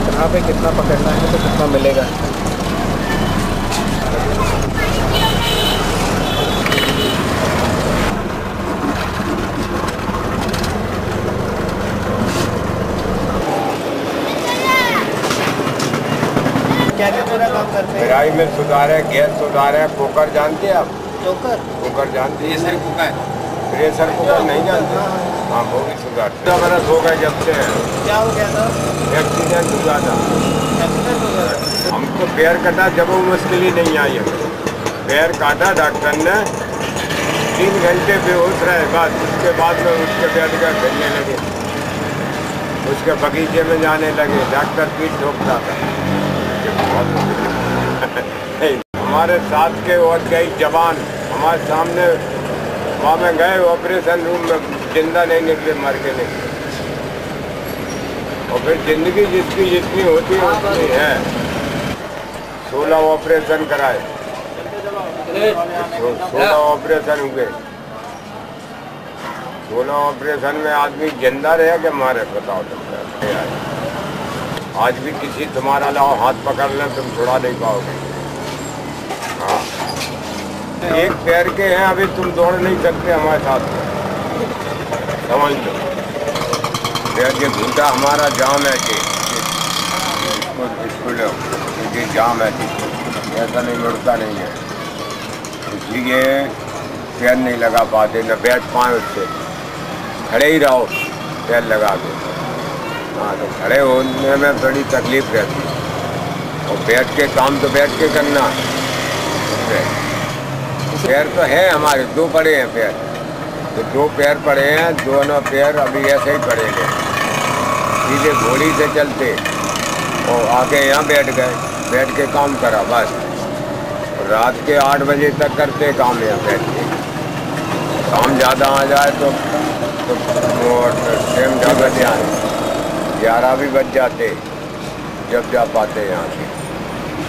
यहाँ पे कितना पकड़ना है तो कितना मिलेगा। क्या क्या पूरा काम करते हैं? कढ़ाई में सुधार है, गैस सुधार है, कुकर जानते हैं आप? कुकर जानते हैं? Pressure cooker. प्रेशर कुकर नहीं जानते? हाँ, वो भी सुधारते हैं। बरस हो गए जब से। क्या हो गया था? एक्सीडेंट हुआ था। एक्सीडेंट हो गया था? हमको पैर कटा, जब वो मुश्किल ही नहीं आई हमें। पैर काटा डॉक्टर ने, 3 घंटे बेहोश रहे, बाद उसके बाद में उसके बैठ कर खेलने लगे, उसके बगीचे में जाने लगे, डॉक्टर पीठ ठोकता था। हमारे साथ के और कई जवान हमारे सामने वहाँ में गए, ऑपरेशन रूम में जिंदा नहीं निकले, मर के निकले। और फिर जिंदगी जिसकी जितनी होती है उतनी है। 16 ऑपरेशन कराए, 16 ऑपरेशन हुए। 16 ऑपरेशन में आदमी जिंदा रहे कि मारे, बताओ तुम। आज भी किसी तुम्हारा लाओ हाथ पकड़ ले, तुम छुड़ा नहीं पाओगे। हाँ, एक पैर के हैं, अभी तुम दौड़ नहीं सकते हमारे साथ, समझ लो। पैर के घूटा हमारा जाम है कि इसको ये जाम है कि ऐसा नहीं मुड़ता नहीं है, इसलिए पैर नहीं लगा पाते, न बैठ पाए उससे। खड़े ही रहो पैर लगा के। हाँ, तो खड़े होने में बड़ी तकलीफ रहती है, और बैठ के काम तो बैठ के करना। पैर तो है हमारे, 2 पड़े हैं पैर, तो 2 पैर पड़े हैं, दोनों पैर अभी ऐसे ही पड़ेंगे। सीधे घोड़ी से चलते और आके यहाँ बैठ गए, बैठ के काम करा बस। रात के 8 बजे तक करते काम यहाँ बैठ के। काम ज़्यादा आ जाए तो टाइम ज़्यादा जाए, 11 भी बज जाते जब जा पाते यहाँ से।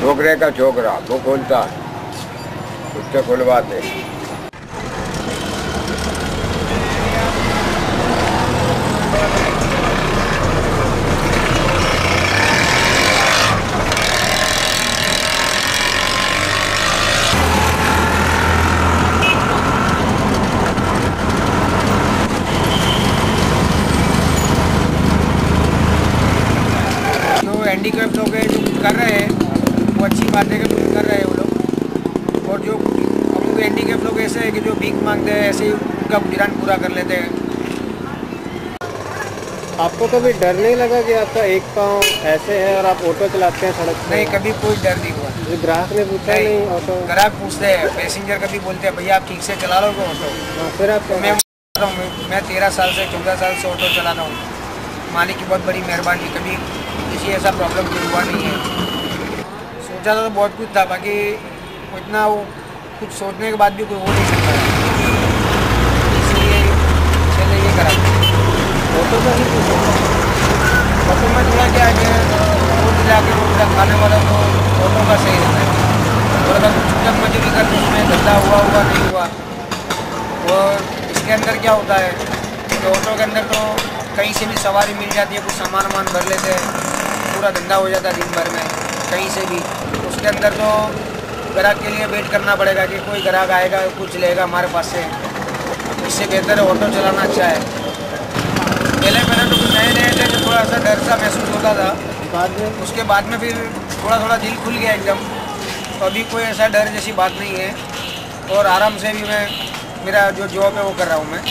छोकरे का छोकरा वो खोलता है, उससे खुलवाते। जो हैंडीकैप लोग हैं जो कर रहे हैं वो अच्छी बात है कि कुछ कर रहे हैं वो लोग। और जो हम हैंडीकैप लोग ऐसे हैं कि जो भीख मांगते हैं, ऐसे ही उनका गुजरान पूरा कर लेते हैं। आपको कभी डर नहीं लगा कि आपका एक पाँव ऐसे है और आप ऑटो चलाते हैं सड़क पे? नहीं, कभी कोई डर नहीं हुआ। ग्राहक ने पूछा नहीं? ऑटो ग्राहक पूछते हैं, पैसेंजर कभी बोलते हैं भैया आप ठीक से चला लो ऑटो। फिर आप मैं 13 साल से 14 साल से ऑटो चला रहा हूँ। मालिक की बहुत बड़ी मेहरबानी, कभी किसी ऐसा प्रॉब्लम हुआ नहीं है। सोचा तो बहुत कुछ था, बाकी इतना वो कुछ सोचने के बाद भी कोई हो नहीं सकता, इसलिए चले ये करा। ऑटो का ही ऑटो में थोड़ा क्या है, रोज जाके रोज खाने वाला तो ऑटो का सही रहता है। और अगर कुछ जब मजदूरी करते उसमें धंधा हुआ नहीं हुआ। और इसके अंदर क्या होता है कि ऑटो के अंदर तो कहीं से भी सवारी मिल जाती है, कुछ सामान भर लेते हैं, पूरा धंधा हो जाता है दिन भर में कहीं से भी। उसके अंदर तो ग्राहक के लिए वेट करना पड़ेगा कि कोई ग्राहक आएगा कुछ लेगा हमारे पास से। इससे बेहतर है ऑटो चलाना अच्छा है। पहले तो कुछ नए थे तो थोड़ा सा डर सा महसूस होता था, बाद में उसके बाद में फिर थोड़ा दिल खुल गया एकदम। तो अभी कोई ऐसा डर जैसी बात नहीं है, और आराम से भी मैं मेरा जो जॉब है वो कर रहा हूँ मैं।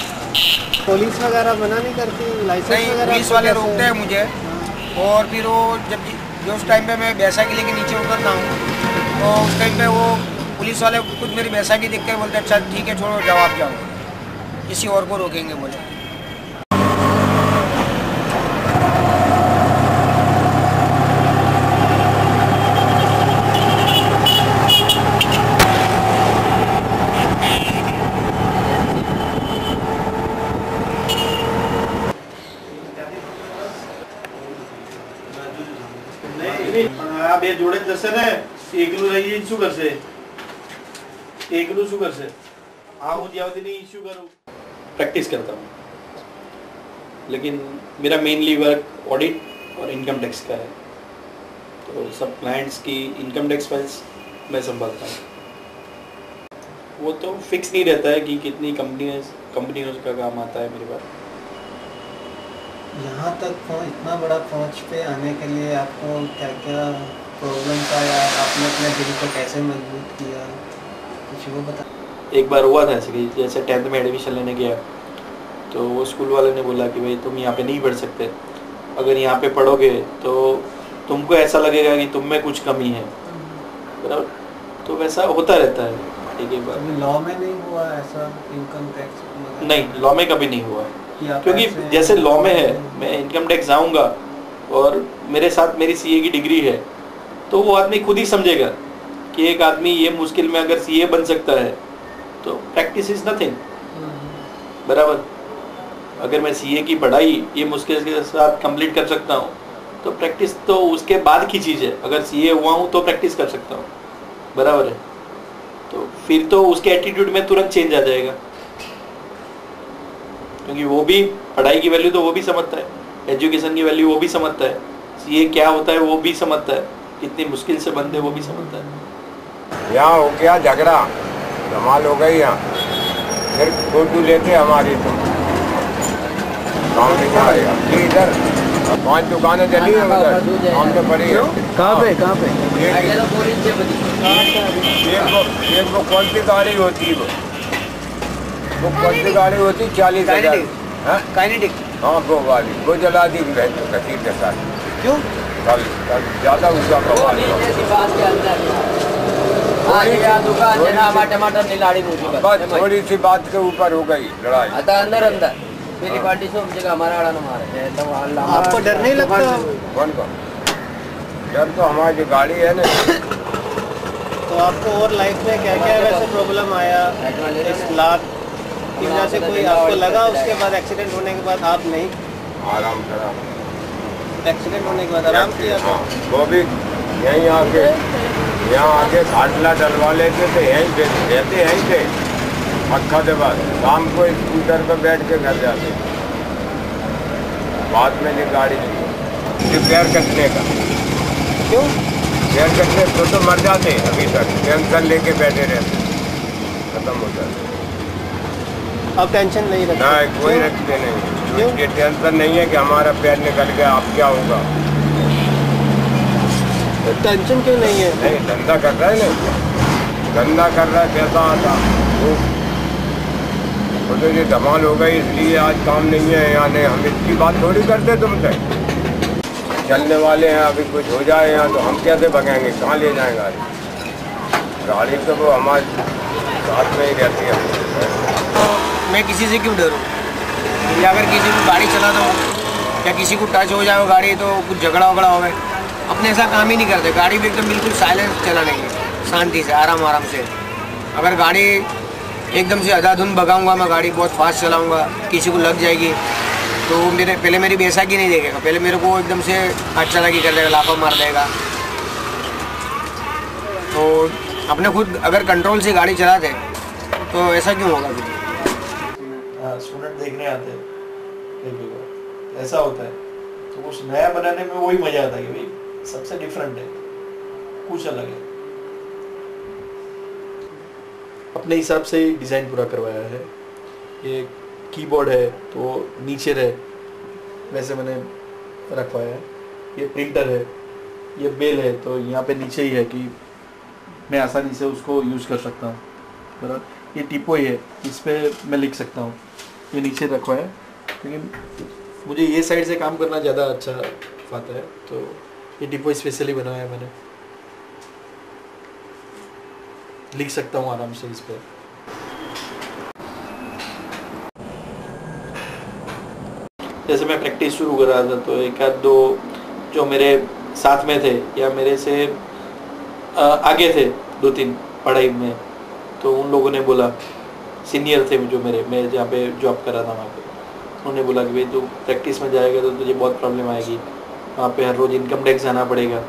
पुलिस वगैरह मना नहीं करती? लाइसेंस नहीं, पुलिस वाले रोकते हैं मुझे। और फिर वो जब उस टाइम पे मैं बैसाखी लेके नीचे उतरता हूँ, तो उस टाइम पे वो पुलिस वाले खुद मेरी बैसाखी देख के बोलते अच्छा ठीक है छोड़ो जाओ आप जाओ, किसी और को रोकेंगे बोले। આ બે જોડે જ જશે ને, એકલું રહી જઈને શું કરશે? એકલું શું કરશે? આ હું જ્યાં સુધી નહીં ઇશ્યુ કરું, प्रैक्टिस करता हूँ, लेकिन मेरा मेनली वर्क ऑडिट और इनकम टैक्स का है, तो सब क्लाइंट्स की इनकम टैक्स फाइल्स मैं संभालता हूँ। वो तो फिक्स नहीं रहता है कि कितनी कंपनियों का काम आता है मेरे पास। यहाँ तक इतना बड़ा पहुँच पे आने के लिए आपको क्या क्या प्रॉब्लम्स आया, आपने अपने दिल को कैसे मजबूत किया, कुछ वो बता। एक बार हुआ था ऐसे कि जैसे 10th में एडमिशन लेने गया तो वो स्कूल वाले ने बोला कि भाई तुम यहाँ पे नहीं पढ़ सकते, अगर यहाँ पे पढ़ोगे तो तुमको ऐसा लगेगा कि तुम में कुछ कमी है, बराबर। तो वैसा होता रहता है। एक बार लॉ में नहीं हुआ ऐसा, इनकम टैक्स नहीं, लॉ में कभी नहीं हुआ, क्योंकि जैसे लॉ में है मैं इनकम टैक्स जाऊँगा और मेरे साथ मेरी सीए की डिग्री है, तो वो आदमी खुद ही समझेगा कि एक आदमी ये मुश्किल में अगर सीए बन सकता है तो प्रैक्टिस इज नथिंग, बराबर। अगर मैं सीए की पढ़ाई ये मुश्किल के साथ कंप्लीट कर सकता हूँ तो प्रैक्टिस तो उसके बाद की चीज़ है। अगर सीए हुआ हूँ तो प्रैक्टिस कर सकता हूँ, बराबर है। तो फिर तो उसके एटीट्यूड में तुरंत चेंज आ जाएगा, क्योंकि वो भी पढ़ाई की वैल्यू तो वो भी समझता है, एजुकेशन की वैल्यू वो भी समझता है, सीए क्या होता है वो भी समझता है, कितनी मुश्किल से बनते वो भी समझता है। यहाँ हो गया झगड़ा, धमाल हो गई यहाँ, फिर फोटो लेते हमारी तो काम नहीं आएगा। इधर 5 दुकानें चली है उधर सामने पड़ी है। कहाँ पे एक वो कौन सी गाड़ी होती है, वो कौन सी गाड़ी होती 40,000? काइनेटिक। हाँ वो गाड़ी वो जला दी कसीर के साथ। क्यों? कल ज़्यादा उसका प्रभाव टमाटर निलाड़ी बस थोड़ी सी बात के ऊपर हो गई लड़ाई। अंदर मेरी पार्टी से जगह हमारा आड़ा न मारे। आपको डर नहीं लगता? कौन का डर? तो हमारी जो गाड़ी है ना। तो आपको और लाइफ में क्या क्या वैसे प्रॉब्लम आया इस लाख की वजह से? कोई आपको लगा उसके बाद एक्सीडेंट होने के बाद आप नहीं आराम करा, एक्सीडेंट होने के बाद आराम किया? हाँ, वो भी यहीं आके खाटला डलवा लेते थे, यहीं पे रहते यहीं थे अक्खा के बाद, शाम को स्कूटर पर बैठ के घर जाते। बाद में ये गाड़ी ली पैर कटने का। क्यों? पैर कटने तो मर जाते अभी तक, टेंशन लेके बैठे रहते, खत्म हो जाते। अब टेंशन नहीं रखते? ना कोई रखते नहीं, ये टेंशन नहीं है कि हमारा पैर निकल गया अब क्या होगा। तो टेंशन क्यों नहीं है? नहीं, धंधा कर रहा है ना, धंधा कर रहा है, पैसा आता वो तो ये धमाल हो गई इसलिए आज काम नहीं है यहाँ। नहीं, हम इसकी बात थोड़ी करते तुमसे, चलने वाले हैं, अभी कुछ हो जाए यहाँ तो हम कैसे भगाएंगे, कहाँ ले जाएंगे गाड़ी? गाड़ी तो वो हमारे साथ में ही रहती है। मैं किसी से क्यों डरूँ? या अगर किसी को गाड़ी चला दो या किसी को टच हो जाए गाड़ी तो कुछ झगड़ा वगड़ा हो गए, अपने ऐसा काम ही नहीं करते। गाड़ी भी एकदम बिल्कुल साइलेंस चलानी है, शांति से, आराम से। अगर गाड़ी एकदम से अंधाधुंध भगाऊंगा मैं, गाड़ी बहुत फास्ट चलाऊंगा, किसी को लग जाएगी तो पहले मेरी बैसाखी नहीं देखेगा, पहले मेरे को एकदम से हाथ चालाकी कर देगा, लाफा मार देगा। तो अपने खुद अगर कंट्रोल से गाड़ी चलाते तो ऐसा क्यों होगा? स्टूडेंट देखने आते हैं कई बार ऐसा होता है, तो कुछ नया बनाने में वही मजा आता है कि भाई सबसे डिफरेंट है, कुछ अलग है। अपने हिसाब से डिज़ाइन पूरा करवाया है। ये कीबोर्ड है तो नीचे रहे वैसे मैंने रखवाया है। ये प्रिंटर है, ये बेल है तो यहाँ पे नीचे ही है कि मैं आसानी से उसको यूज़ कर सकता हूँ, बराबर। ये टिपोई है, इस पर मैं लिख सकता हूँ, ये नीचे रखवाया है। लेकिन मुझे ये साइड से काम करना ज़्यादा अच्छा आता है, तो ये टिपोई स्पेशली बनाया है मैंने, लिख सकता हूँ आराम से इस पर। जैसे मैं प्रैक्टिस शुरू कर रहा था तो एक आध दो जो मेरे साथ में थे या मेरे से आगे थे 2-3 पढ़ाई में, तो उन लोगों ने बोला, सीनियर थे जो मैं जहाँ पे जॉब कर रहा था वहाँ पे, उन्होंने बोला कि भाई तू प्रैक्टिस में जाएगा तो तुझे बहुत प्रॉब्लम आएगी, वहाँ पे हर रोज़ इनकम टैक्स आना पड़ेगा,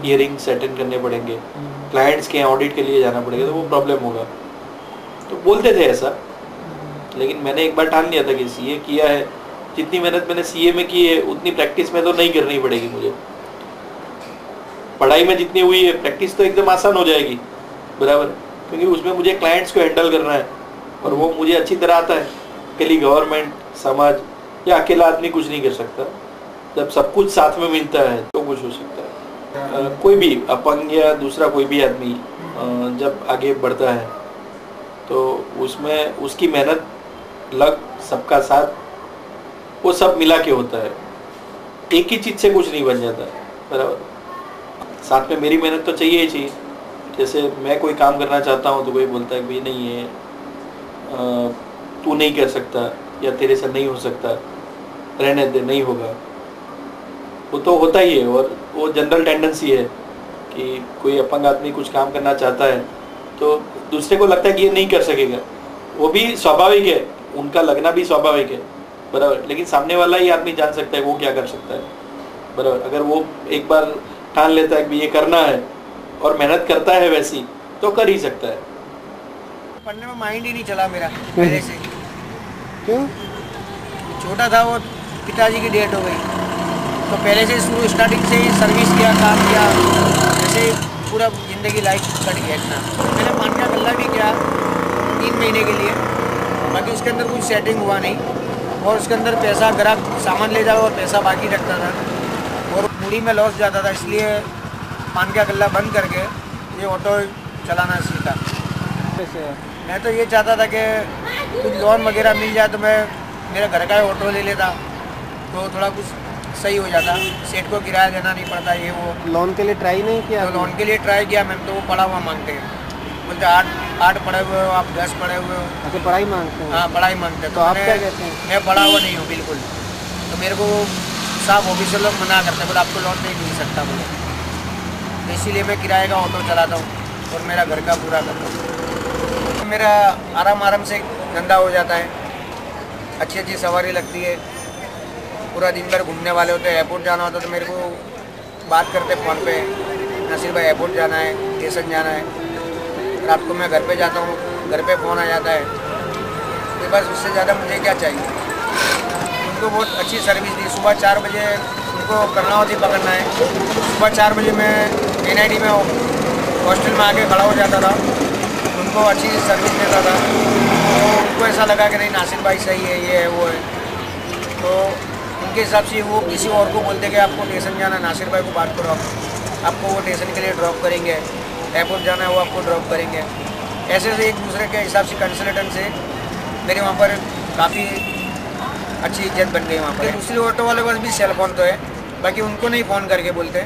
हियरिंग्स अटेंड करने पड़ेंगे, क्लाइंट्स के ऑडिट के लिए जाना पड़ेगा, तो वो प्रॉब्लम होगा। तो बोलते थे ऐसा, लेकिन मैंने एक बार ठान लिया था कि सीए किया है, जितनी मेहनत मैंने सीए में की है उतनी प्रैक्टिस में तो नहीं करनी पड़ेगी मुझे। पढ़ाई में जितनी हुई है प्रैक्टिस तो एकदम आसान हो जाएगी, बराबर, क्योंकि उसमें मुझे क्लाइंट्स को हैंडल करना है और वो मुझे अच्छी तरह आता है। अकेली गवर्नमेंट, समाज या अकेला आदमी कुछ नहीं कर सकता। जब सब कुछ साथ में मिलता है तो कुछ हो सकता है। कोई भी अपंग या दूसरा कोई भी आदमी जब आगे बढ़ता है तो उसमें उसकी मेहनत, लग, सबका साथ, वो सब मिला के होता है। एक ही चीज़ से कुछ नहीं बन जाता, बराबर। साथ में मेरी मेहनत तो चाहिए ही चाहिए। जैसे मैं कोई काम करना चाहता हूँ तो कोई बोलता है कि भाई नहीं है, तू नहीं कर सकता या तेरे से नहीं हो सकता, रहने दे, नहीं होगा। वो तो होता ही है, और वो जनरल टेंडेंसी है कि कोई अपंग आदमी कुछ काम करना चाहता है तो दूसरे को लगता है कि ये नहीं कर सकेगा। वो भी स्वाभाविक है, उनका लगना भी स्वाभाविक है, बराबर। लेकिन सामने वाला ही आदमी जान सकता है वो क्या कर सकता है, बराबर। अगर वो एक बार ठान लेता है कि ये करना है और मेहनत करता है वैसी, तो कर ही सकता है। पढ़ने में माइंड ही नहीं चला मेरा पहले से। क्यों? छोटा था, वो पिताजी की डेथ हो गई, तो पहले से शुरू स्टार्टिंग से ही सर्विस किया, काम किया, ऐसे पूरा ज़िंदगी लाइफ कट गया इतना। मैंने पान का गल्ला भी किया 3 महीने के लिए, बाकी उसके अंदर कुछ सेटिंग हुआ नहीं, और उसके अंदर पैसा ग्राहक सामान ले जाओ और पैसा बाकी रखता था, और मूड़ी में लॉस जाता था। इसलिए पान का गल्ला बंद करके ये ऑटो चलाना सीखा। मैं तो ये चाहता था कि कुछ लोन वगैरह मिल जाए तो मैं मेरे घर का ही ऑटो ले लेता, तो थोड़ा कुछ सही हो जाता, सेठ को किराया देना नहीं पड़ता। ये वो लोन के लिए ट्राई नहीं किया? तो लोन के लिए ट्राई किया मैम, तो वो पढ़ा हुआ मांगते हैं, बोलते 8 पढ़े हुए हो आप, 10 पढ़े हुए हो। अच्छा, पढ़ाई मांगते हैं? हाँ, पढ़ाई मांगते हैं। तो आप क्या कहते हैं? मैं पढ़ा हुआ नहीं हूँ बिल्कुल, तो मेरे को साफ ऑफिसर लोग मना करते हैं, बोले आपको लोन नहीं मिल सकता बोले। तो इसीलिए मैं किराए का ऑटो चलाता हूँ और मेरा घर का पूरा करता हूँ। मेरा आराम से धंधा हो जाता है, अच्छी अच्छी सवारी लगती है, पूरा दिन भर घूमने वाले होते हैं। एयरपोर्ट जाना होता है तो मेरे को बात करते फ़ोन पे, नसीर भाई एयरपोर्ट जाना है, स्टेशन जाना है। रात को मैं घर पे जाता हूँ, घर पे फ़ोन आ जाता है, तो बस उससे ज़्यादा मुझे क्या चाहिए। उनको बहुत अच्छी सर्विस दी। सुबह 4 बजे उनको कर्णावती पकड़ना है, सुबह 4 बजे मैं NID में हॉस्टल में आके खड़ा हो जाता था, उनको अच्छी सर्विस देता था। तो उनको ऐसा लगा कि नहीं नासिर भाई सही है, ये है वो है, तो उनके हिसाब से वो किसी और को बोलते कि आपको स्टेशन जाना, नासिर भाई को बात करो, आपको वो स्टेशन के लिए ड्रॉप करेंगे, एयरपोर्ट जाना है वो आपको ड्रॉप करेंगे। ऐसे से एक दूसरे के हिसाब से कंसल्टेंट से मेरे वहाँ पर काफ़ी अच्छी इज्जत बन गई वहाँ पर। दूसरे ऑटो वाले पास भी सेल फोन तो है, बाकी उनको नहीं फ़ोन करके बोलते,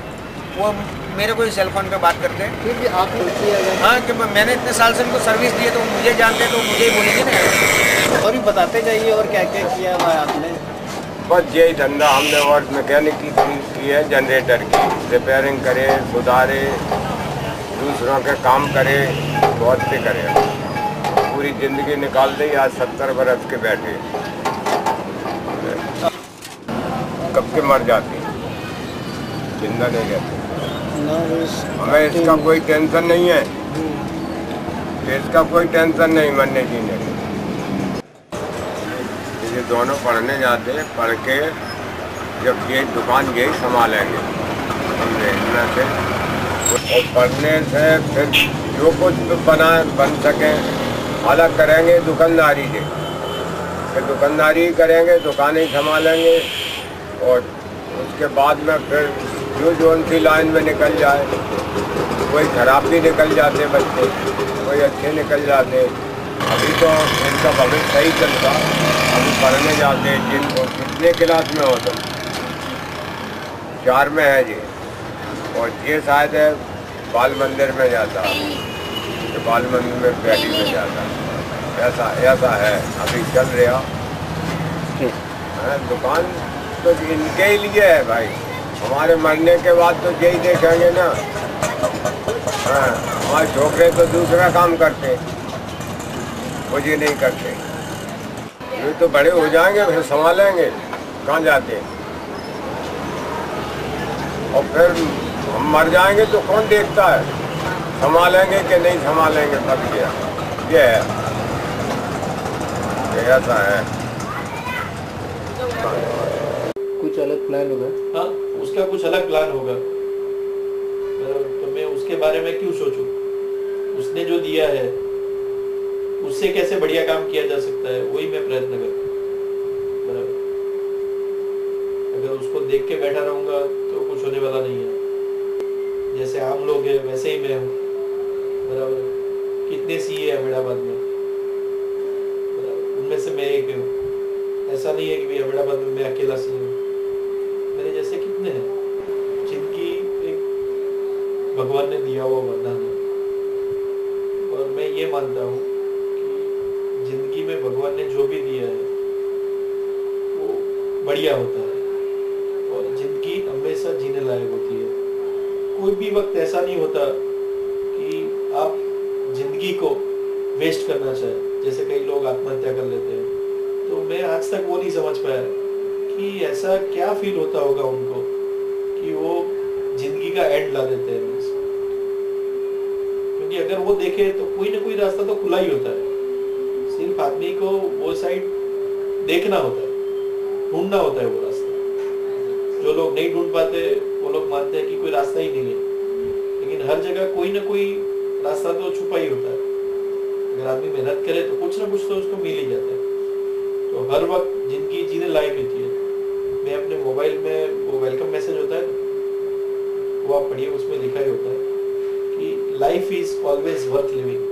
वो मेरे को ही सेल फोन पे बात करते हैं। फिर भी आप हाँ, कि मैंने इतने साल से उनको सर्विस दी है तो मुझे जानते हैं, तो मुझे ही बोलेंगे ना। और भी बताते जाइए और क्या क्या किया हुआ है आपने? बस यही धंधा हमने और मैकेनिक की है, जनरेटर की रिपेयरिंग करे, सुधारे, दूसरों के काम करे, बहुत से करे। पूरी ज़िंदगी निकाल दी, आज 70 बरस के बैठे, कब के मर जाते, जिंदा नहीं रहते। हमें इसका कोई टेंशन नहीं है, इसका कोई टेंशन नहीं मरने जीने की। ये दोनों पढ़ने जाते, पढ़ के जब ये दुकान यही संभालेंगे हमने इतना से, और पढ़ने से फिर जो कुछ बन सके अलग करेंगे दुकानदारी से, फिर दुकानदारी करेंगे, दुकानें संभालेंगे, और उसके बाद में फिर जो उनकी लाइन में निकल जाए, कोई खराब भी निकल जाते बच्चे, कोई अच्छे निकल जाते। अभी तो इनका भविष्य सही चलता, अभी पढ़ने जाते हैं। जिनको कितने क्लास में हो तुम? 4 में है जी, और ये शायद है बाल मंदिर में जाता, तो बाल मंदिर में पहली में जाता। ऐसा है अभी चल रहा है। दुकान तो इनके ही लिए है भाई, हमारे मरने के बाद तो यही देखेंगे ना। हाँ, हमारे छोकरे तो दूसरा काम करते, वो ये नहीं करते। ये तो बड़े हो जाएंगे फिर संभालेंगे, कहाँ जाते। और फिर हम मर जाएंगे तो कौन देखता है, संभालेंगे कि नहीं संभालेंगे, सब ये है, ऐसा है। कुछ अलग प्लान होगा। हाँ, उसका कुछ अलग प्लान होगा, तो मैं उसके बारे में क्यों सोचूं? उसने जो दिया है उससे कैसे बढ़िया काम किया जा सकता है, वही मैं प्रयत्न करूँ। बराबर, अगर उसको देख के बैठा रहूंगा तो कुछ होने वाला नहीं है। जैसे आम लोग हैं वैसे ही मैं हूँ। बराबर, कितने सीए है अहमदाबाद में, बराबर, उनमें से मैं एक हूँ। ऐसा नहीं है कि भाई अहमदाबाद में मैं अकेला सीए हूँ, मेरे जैसे कितने हैं जिनकी एक भगवान ने दिया हुआ वरदान है। और मैं ये मानता हूँ कि जिंदगी में भगवान ने जो भी दिया है वो बढ़िया होता है, और जिंदगी हमेशा जीने लायक होती है। कोई भी वक्त ऐसा नहीं होता कि आप जिंदगी को वेस्ट करना चाहे, जैसे कई लोग आत्महत्या कर लेते हैं। तो मैं आज तक वो नहीं समझ पाया कि ऐसा क्या फील होता होगा उनको कि वो जिंदगी का एंड ला देते हैं। क्योंकि अगर वो देखे तो कोई ना कोई रास्ता तो खुला ही होता है, सिर्फ आदमी को वो साइड देखना होता है, ढूंढना होता है वो रास्ता। जो लोग नहीं ढूंढ पाते वो लोग मानते हैं कि कोई रास्ता ही नहीं है, लेकिन हर जगह कोई ना कोई रास्ता तो छुपा ही होता है। अगर आदमी मेहनत करे तो कुछ ना कुछ तो उसको मिल ही जाता है। तो हर वक्त जिंदगी जीने लायक होती है। मैं अपने मोबाइल में वो वेलकम मैसेज होता है, वो आप पढ़िए, उसमें लिखा ही होता है कि life is always worth living.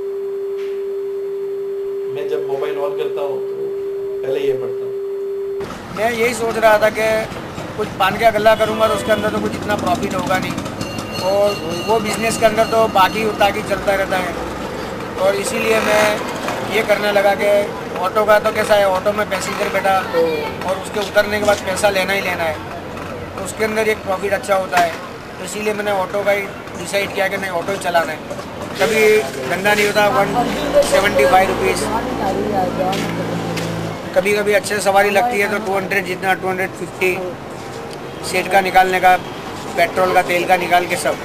मैं जब मोबाइल ऑन करता हूँ तो पहले ये पढ़ता हूँ। मैं यही सोच रहा था कि कुछ पान का गल्ला करूँगा तो उसके अंदर तो कुछ इतना प्रॉफिट होगा नहीं, और वो बिजनेस के अंदर तो बाकी ताकि चलता रहता है। और इसीलिए मैं ये करने लगा कि ऑटो का तो कैसा है, ऑटो में पैसेंजर बैठा और उसके उतरने के बाद पैसा लेना ही लेना है, तो उसके अंदर एक प्रॉफिट अच्छा होता है। तो इसीलिए मैंने ऑटो का ही डिसाइड किया कि नहीं, ऑटो ही चलाना है। कभी धंधा नहीं होता 175 रुपीज़, कभी कभी अच्छे सवारी लगती है तो 200, जितना 250 सीट का निकालने का, पेट्रोल का, तेल का निकाल के सब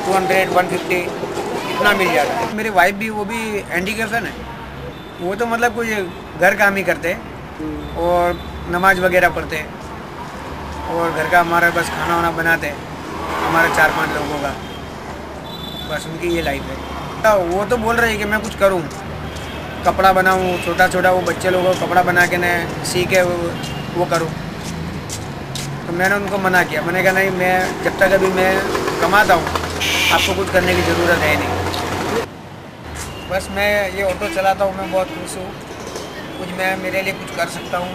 200, 150 इतना मिल जाता है। मेरी वाइफ भी, वो भी हैंडीकैप्ड है, वो तो मतलब कुछ घर काम ही करते हैं और नमाज वगैरह पढ़ते हैं, और घर का हमारा बस खाना वाना बनाते हैं हमारे 4-5 लोगों का, बस उनकी ये लाइफ है। वो तो बोल रही है कि मैं कुछ करूँ, कपड़ा बनाऊँ, छोटा छोटा वो बच्चे लोगों को कपड़ा बना के न सीखे वो करूँ। तो मैंने उनको मना किया, मैंने कहा नहीं, मैं जब तक अभी मैं कमाता हूँ आपको कुछ करने की ज़रूरत है नहीं। बस मैं ये ऑटो चलाता हूँ, मैं बहुत खुश हूँ। कुछ मैं मेरे लिए कुछ कर सकता हूँ।